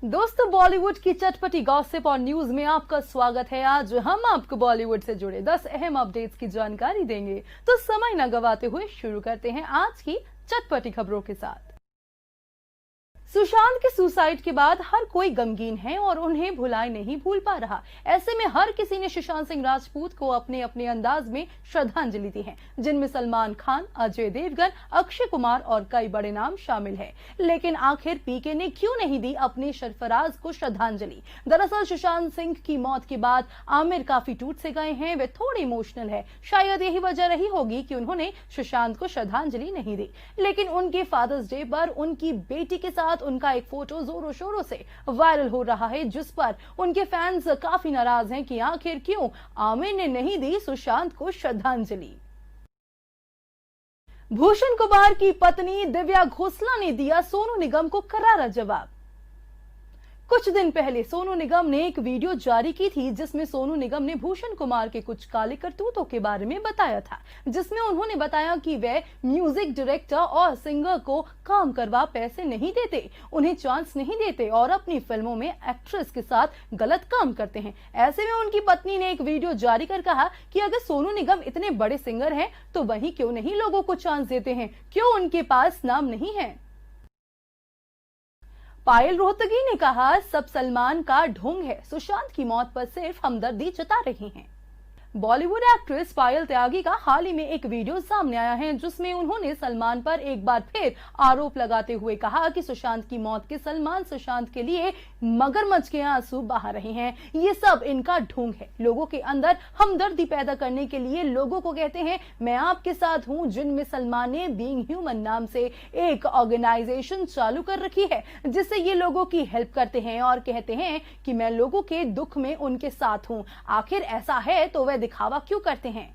दोस्तों, बॉलीवुड की चटपटी गॉसिप और न्यूज में आपका स्वागत है। आज हम आपको बॉलीवुड से जुड़े 10 अहम अपडेट्स की जानकारी देंगे। तो समय न गवाते हुए शुरू करते हैं आज की चटपटी खबरों के साथ। सुशांत के सुसाइड के बाद हर कोई गमगीन है और उन्हें भुलाए नहीं भूल पा रहा। ऐसे में हर किसी ने सुशांत सिंह राजपूत को अपने अपने अंदाज में श्रद्धांजलि दी है, जिनमें सलमान खान, अजय देवगन, अक्षय कुमार और कई बड़े नाम शामिल हैं। लेकिन आखिर पीके ने क्यों नहीं दी अपने सरफराज को श्रद्धांजलि? दरअसल सुशांत सिंह की मौत के बाद आमिर काफी टूट से गए हैं। वे थोड़े इमोशनल है। शायद यही वजह रही होगी कि उन्होंने सुशांत को श्रद्धांजलि नहीं दी। लेकिन उनके फादर्स डे पर उनकी बेटी के साथ उनका एक फोटो जोरों शोरों से वायरल हो रहा है, जिस पर उनके फैंस काफी नाराज हैं कि आखिर क्यों आमिर ने नहीं दी सुशांत को श्रद्धांजलि। भूषण कुमार की पत्नी दिव्या घोषला ने दिया सोनू निगम को करारा जवाब। कुछ दिन पहले सोनू निगम ने एक वीडियो जारी की थी, जिसमें सोनू निगम ने भूषण कुमार के कुछ काले करतूतों के बारे में बताया था, जिसमें उन्होंने बताया कि वे म्यूजिक डायरेक्टर और सिंगर को काम करवा पैसे नहीं देते, उन्हें चांस नहीं देते और अपनी फिल्मों में एक्ट्रेस के साथ गलत काम करते हैं। ऐसे में उनकी पत्नी ने एक वीडियो जारी कर कहा कि अगर सोनू निगम इतने बड़े सिंगर हैं तो वहीं क्यों नहीं लोगों को चांस देते हैं, क्यों उनके पास नाम नहीं है। पायल रोहतगी ने कहा, सब सलमान का ढोंग है, सुशांत की मौत पर सिर्फ हमदर्दी जता रही हैं। बॉलीवुड एक्ट्रेस पायल त्यागी का हाल ही में एक वीडियो सामने आया है, जिसमें उन्होंने सलमान पर एक बार फिर आरोप लगाते हुए कहा कि सुशांत की मौत के सलमान सुशांत के लिए मगरमच्छ के आंसू बहा रहे हैं। ये सब इनका ढोंग है, लोगों के अंदर हमदर्दी पैदा करने के लिए लोगों को कहते हैं मैं आपके साथ हूं, जिनमें सलमान ने बीइंग ह्यूमन नाम से एक ऑर्गेनाइजेशन चालू कर रखी है, जिससे ये लोगों की हेल्प करते हैं और कहते हैं कि मैं लोगों के दुख में उनके साथ हूं। आखिर ऐसा है तो वह दिखावा क्यों करते हैं?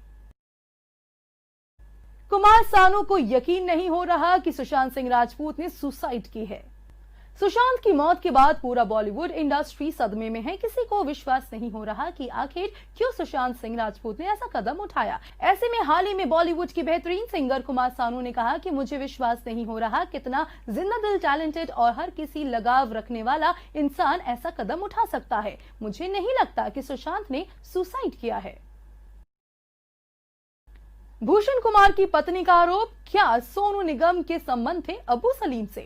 कुमार सानू को यकीन नहीं हो रहा कि सुशांत सिंह राजपूत ने सुसाइड की है। सुशांत की मौत के बाद पूरा बॉलीवुड इंडस्ट्री सदमे में है। किसी को विश्वास नहीं हो रहा कि आखिर क्यों सुशांत सिंह राजपूत ने ऐसा कदम उठाया। ऐसे में हाल ही में बॉलीवुड की बेहतरीन सिंगर कुमार सानू ने कहा कि मुझे विश्वास नहीं हो रहा कितना जिंदा दिल, टैलेंटेड और हर किसी लगाव रखने वाला इंसान ऐसा कदम उठा सकता है। मुझे नहीं लगता कि सुशांत ने सुसाइड किया है। भूषण कुमार की पत्नी का आरोप, क्या सोनू निगम के संबंध थे अबू सलीम से?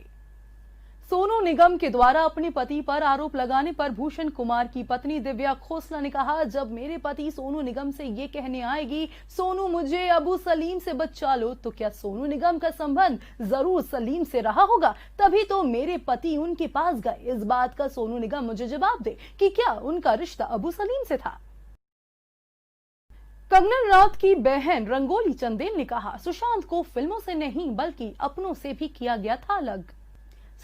सोनू निगम के द्वारा अपने पति पर आरोप लगाने पर भूषण कुमार की पत्नी दिव्या घोषला ने कहा, जब मेरे पति सोनू निगम से ये कहने आएगी सोनू मुझे अबू सलीम से बचा लो, तो क्या सोनू निगम का संबंध जरूर सलीम से रहा होगा, तभी तो मेरे पति उनके पास गए। इस बात का सोनू निगम मुझे जवाब दे कि क्या उनका रिश्ता अबू सलीम से था। कंगना रनौत की बहन रंगोली चंदेल ने कहा, सुशांत को फिल्मों से नहीं बल्कि अपनों से भी किया गया था अलग।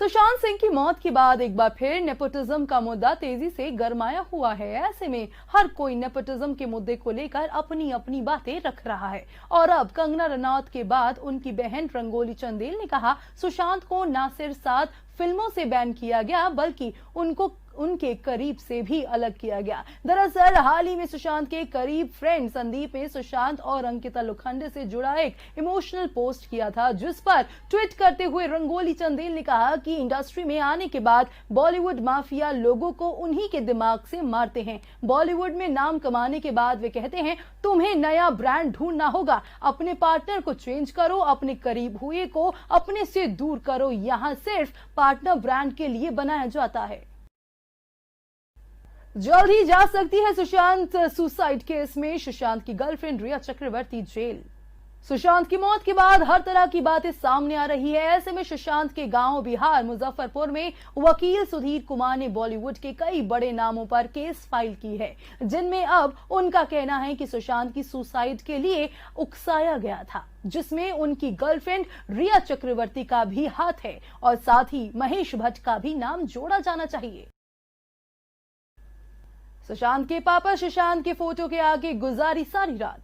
सुशांत सिंह की मौत के बाद एक बार फिर नेपोटिज्म का मुद्दा तेजी से गरमाया हुआ है। ऐसे में हर कोई नेपोटिज्म के मुद्दे को लेकर अपनी अपनी बातें रख रहा है और अब कंगना रनौत के बाद उनकी बहन रंगोली चंदेल ने कहा, सुशांत को न सिर्फ 7 फिल्मों से बैन किया गया बल्कि उनको उनके करीब से भी अलग किया गया। दरअसल हाल ही में सुशांत के करीब फ्रेंड संदीप ने सुशांत और अंकिता लोखंडे से जुड़ा एक इमोशनल पोस्ट किया था, जिस पर ट्वीट करते हुए रंगोली चंदेल ने कहा कि इंडस्ट्री में आने के बाद बॉलीवुड माफिया लोगों को उन्हीं के दिमाग से मारते हैं। बॉलीवुड में नाम कमाने के बाद वे कहते हैं तुम्हें नया ब्रांड ढूंढना होगा, अपने पार्टनर को चेंज करो, अपने करीब हुए को अपने से दूर करो। यहाँ सिर्फ पार्टनर ब्रांड के लिए बनाया जाता है। जल्द ही जा सकती है सुशांत सुसाइड केस में सुशांत की गर्लफ्रेंड रिया चक्रवर्ती जेल। सुशांत की मौत के बाद हर तरह की बातें सामने आ रही है। ऐसे में सुशांत के गांव बिहार मुजफ्फरपुर में वकील सुधीर कुमार ने बॉलीवुड के कई बड़े नामों पर केस फाइल की है, जिनमें अब उनका कहना है कि सुशांत की सुसाइड के लिए उकसाया गया था, जिसमें उनकी गर्लफ्रेंड रिया चक्रवर्ती का भी हाथ है और साथ ही महेश भट्ट का भी नाम जोड़ा जाना चाहिए। सुशांत के पापा सुशांत के फोटो के आगे गुजारी सारी रात।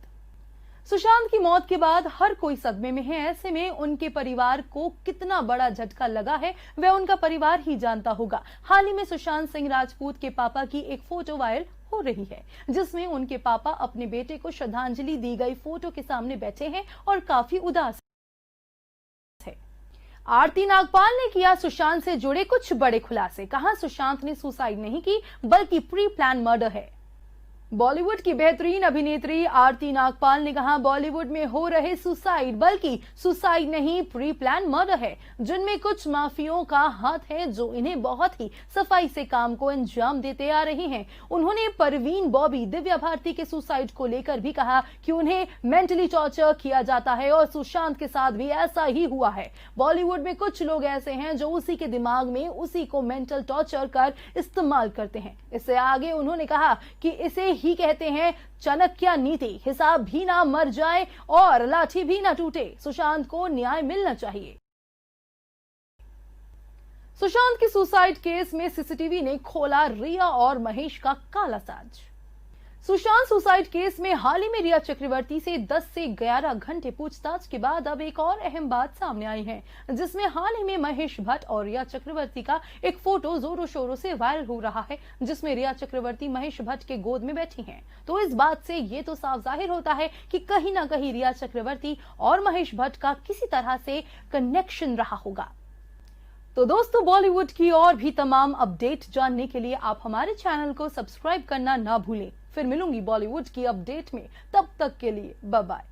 सुशांत की मौत के बाद हर कोई सदमे में है। ऐसे में उनके परिवार को कितना बड़ा झटका लगा है वह उनका परिवार ही जानता होगा। हाल ही में सुशांत सिंह राजपूत के पापा की एक फोटो वायरल हो रही है, जिसमें उनके पापा अपने बेटे को श्रद्धांजलि दी गई फोटो के सामने बैठे हैं और काफी उदास है। आरती नागपाल ने किया सुशांत से जुड़े कुछ बड़े खुलासे। कहा सुशांत ने सुसाइड नहीं की बल्कि प्री प्लान मर्डर है। बॉलीवुड की बेहतरीन अभिनेत्री आरती नागपाल ने कहा बॉलीवुड में हो रहे सुसाइड बल्कि सुसाइड नहीं प्री प्लान मर्डर है, जिनमें कुछ माफियों का हाथ है जो इन्हें बहुत ही सफाई से काम को अंजाम देते आ रहे हैं। उन्होंने परवीन, बॉबी, दिव्या भारती के सुसाइड को लेकर भी कहा कि उन्हें मेंटली टॉर्चर किया जाता है और सुशांत के साथ भी ऐसा ही हुआ है। बॉलीवुड में कुछ लोग ऐसे हैं जो उसी के दिमाग में उसी को मेंटल टॉर्चर कर इस्तेमाल करते हैं। इससे आगे उन्होंने कहा कि इसे ही कहते हैं चाणक्य नीति, हिसाब भी ना मर जाए और लाठी भी ना टूटे। सुशांत को न्याय मिलना चाहिए। सुशांत के सुसाइड केस में सीसीटीवी ने खोला रिया और महेश का काला साज। सुशांत सुसाइड केस में हाल ही में रिया चक्रवर्ती से 10 से 11 घंटे पूछताछ के बाद अब एक और अहम बात सामने आई है, जिसमें हाल ही में महेश भट्ट और रिया चक्रवर्ती का एक फोटो जोरों शोरों से वायरल हो रहा है, जिसमें रिया चक्रवर्ती महेश भट्ट के गोद में बैठी हैं। तो इस बात से ये तो साफ जाहिर होता है कि कहीं ना कहीं रिया चक्रवर्ती और महेश भट्ट का किसी तरह से कनेक्शन रहा होगा। तो दोस्तों, बॉलीवुड की और भी तमाम अपडेट जानने के लिए आप हमारे चैनल को सब्सक्राइब करना ना भूलें। फिर मिलूंगी बॉलीवुड की अपडेट में, तब तक के लिए बाय बाय।